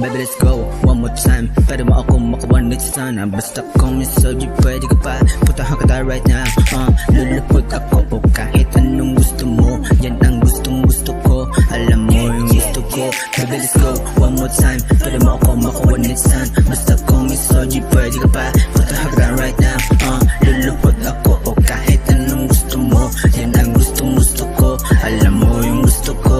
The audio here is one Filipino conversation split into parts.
Baby, let's go, one more time. Pwede mo ako makuha next sana. Basta kung misogy, pwede ka pa. Putahan ka tayo right now. Lulupot ako o kahit anong gusto mo. Yan ang gustong gusto ko. Alam mo yung gusto ko. Baby, let's go, one more time. Pwede mo ako makuha next time. Basta kung misogy, pwede ka pa. Putahan ka tayo right now. Lulupot ako o kahit anong gusto mo. Yan ang gustong gusto ko. Alam mo yung gusto ko.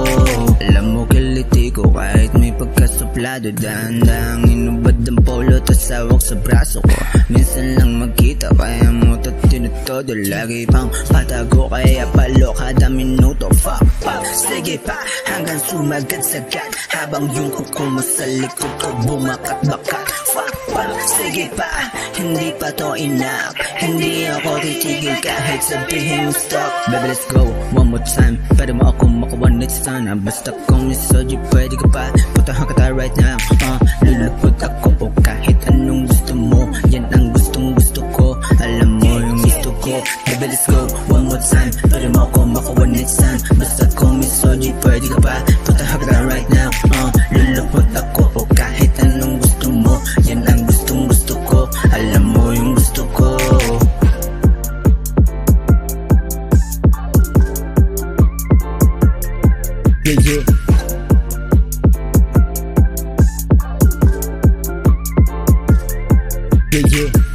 Alam mo kiliti ko kahit may pagkasuplado. Dahan-dahang inubad ang polo tas sawak sa braso ko. Minsan lang magkita kaya mo to tinutodo. Lagi pang patago kaya palo kada minuto. Fuck, sige pa hanggang sumagat-sagat. Habang yung kuko mo sa likod ko bumakat-bakat. Fuck, sige pa hindi pa to enough. Hindi ako titigil kahit sabihin mo stop. Baby, let's go, one more time. Pwede mo ako makuha next sana. Basta kung misogy, pwede ka pa. Putahan ka tayo right now. Lulupot ako o kahit anong gusto mo. Yan ang gustong gusto ko. Alam mo yung gusto ko. Baby, let's go, one more time. Pwede mo ako makuha next time. Basta kung misogy, pwede ka pa. Putahan ka tayo right now. Lulupot ako o kahit anong gusto mo. Yan ang gustong gusto ko. Alam mo yung gusto ko. Yeah. Yeah.